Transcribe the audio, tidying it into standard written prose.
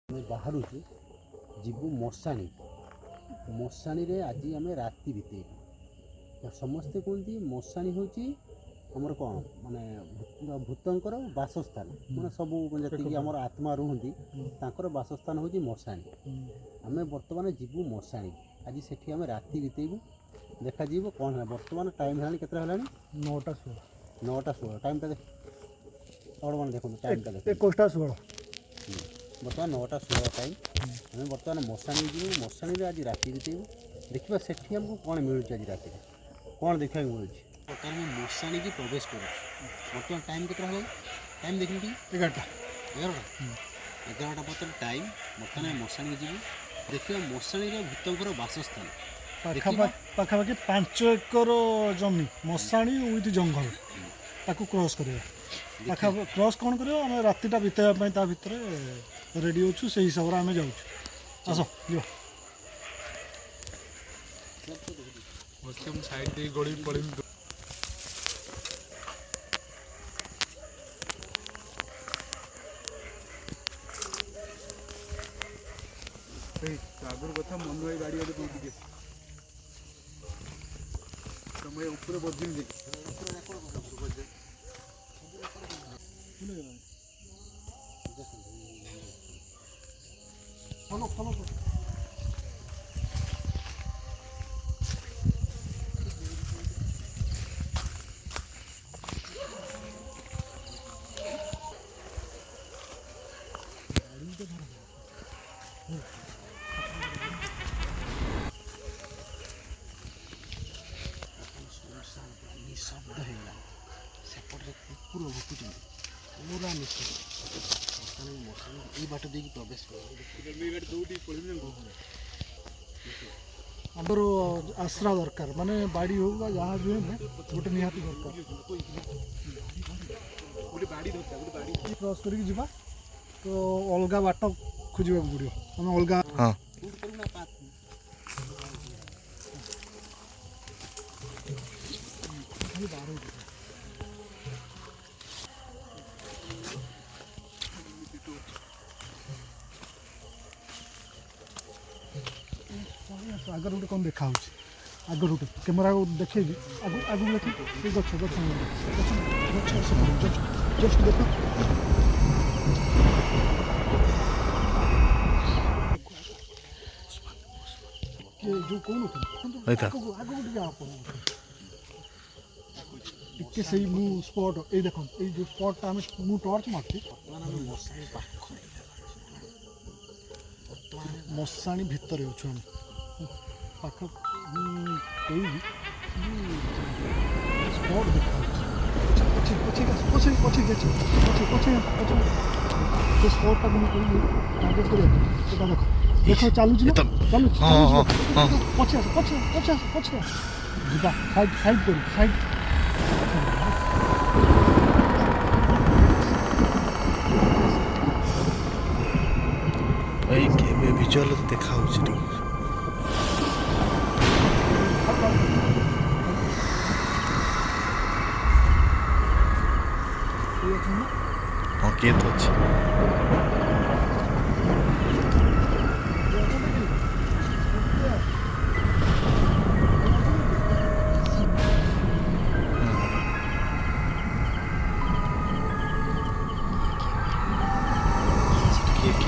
ଆମେ ବାହାରୁଛୁ ଯିବୁ ମଶାଣି। ମଶାଣିରେ ଆଜି ଆମେ ରାତି ବିତେଇବୁ। ସମସ୍ତେ କୁହନ୍ତି ମଶାଣି ହେଉଛି ଆମର କ'ଣ ମାନେ ଭୂତଙ୍କର ବାସସ୍ଥାନ, ମାନେ ସବୁ ଯେତିକି ଆମର ଆତ୍ମା ରୁହନ୍ତି ତାଙ୍କର ବାସସ୍ଥାନ ହେଉଛି ମଶାଣି। ଆମେ ବର୍ତ୍ତମାନ ଯିବୁ ମଶାଣି, ଆଜି ସେଠି ଆମେ ରାତି ବିତେଇବୁ। ଦେଖାଯିବ କ'ଣ ହେଲା। ବର୍ତ୍ତମାନ ଟାଇମ୍ ହେଲାଣି, କେତେଟା ହେଲାଣି? 9ଟା 16। 9ଟା 16। ଟାଇମ୍ଟା ଆପଣମାନେ ଦେଖନ୍ତୁ, ଟାଇମ୍ଟା ଦେଖନ୍ତୁ। 21ଟା 16। ବର୍ତ୍ତମାନ 9ଟା 16 ଟାଇମ୍। ଆମେ ବର୍ତ୍ତମାନ ମଶାଣି ଯିବୁ। ମଶାଣିରେ ଆଜି ରାତି ବିତେଇବୁ। ଦେଖିବା ସେଠି ଆମକୁ କ'ଣ ମିଳୁଛି ଆଜି ରାତିରେ, କ'ଣ ଦେଖିବାକୁ ମିଳୁଛି। ବର୍ତ୍ତମାନ ଆମେ ମଶାଣିକି ପ୍ରବେଶ କରୁଛୁ। ବର୍ତ୍ତମାନ ଟାଇମ୍ କେତେଟା ହେଲାଣି? ଟାଇମ୍ ଦେଖିନି ଟିକେ। 11ଟା 11ଟା ବର୍ତ୍ତମାନ ଟାଇମ୍। ବର୍ତ୍ତମାନ ଆମେ ମଶାଣିକି ଯିବୁ। ଦେଖିବା ମଶାଣିରେ ଭୂତଙ୍କର ବାସସ୍ଥାନ। ପାଖାପାଖି 5 ଏକର ଜମି ମଶାଣି ୱିଥ୍ ଜଙ୍ଗଲ, ତାକୁ କ୍ରସ୍ କରିବା। କ୍ରସ୍ କ'ଣ କରିବା, ଆମେ ରାତିଟା ବିତେଇବା ପାଇଁ ତା ଭିତରେ ରେଡ଼ି ଅଛୁ, ସେଇ ହିସାବରେ ଆମେ ଯାଉଛୁ। ଆସ ଯିବ। ସାଇଡ୍ ଦେଇ ଗଳି ପଳେଇବି। ଆଗରୁ କଥା ମନୁ ଭାଇ ଗାଡ଼ି ଗୋଟେ ଦଉଥିଲେ, ତମେ ଉପରେ ବଜିନି ଦେଖି ଫଲୋ ଶବ୍ଦ ହେଇଗଲା। ସେପଟରେ କୁକୁର ଭୁକୁଛନ୍ତି, ପୁରା ନିଶ୍ଚିତ। ବର୍ତ୍ତମାନ ମଶାଣି ଏଇ ବାଟ ଦେଇକି ପ୍ରବେଶ କରୁ। ଆମର ଆଶ୍ରା ଦରକାର, ମାନେ ବାଡ଼ି ହଉ ବା ଯାହା ବି ହେଲେ ଗୋଟେ ନିହାତି ଦରକାର। ଗୋଟେ ବାଡ଼ି ଦରକାର, ଗୋଟେ ବାଡ଼ି କ୍ରସ୍ କରିକି ଯିବା ତ ଅଲଗା ବାଟ ଖୋଜିବାକୁ ପଡ଼ିବ। ଆମେ ଅଲଗା ଆଗରୁ ଗୋଟେ କ'ଣ ଦେଖା ହେଉଛି। ଆଗରୁ ଗୋଟେ କ୍ୟାମେରା ଦେଖେଇବି, ଆଗକୁ ଦେଖି ଗଛ ଗଛ ଜଷ୍ଟ ଦେଖ। ଯେଉଁ କହୁନଥିଲି ଆଗକୁ ଟିକେ ଟିକେ ସେଇ ମୁଁ ସ୍ପଟ୍, ଏଇ ଦେଖନ୍ତୁ ଏଇ ଯେଉଁ ସ୍ପଟ୍ଟା ଆମେ ମୁଁ ଟର୍ଚ୍ଚ ମାରୁଛି। ବର୍ତ୍ତମାନ ଆମେ ମଶାଣି ପାଖରେ, ମଶାଣି ଭିତରେ ଅଛୁ ଆମେ। ପାଖ କହିବି ସ୍ପଟ୍ ଦେଖାଯାଉଛି। ସେ ସ୍ପଟ୍ଟାକୁ ମୁଁ କହିବି ଟାର୍ଗେଟ୍ କରିବାକୁ। ସେଟା ଦେଖ ଦେଖ ଚାଲୁଛି ନା, ଚାଲୁଛି ପଛେ ଆସ ଯିବା। ସାଇଡ୍ କରି ସାଇଡ୍। ଭାଇ କେବେ ଭିଜୁଆଲ ଦେଖା ହେଉଛି ଟିକେ। ହଁ କିଏ ତ ଅଛି। କିଏ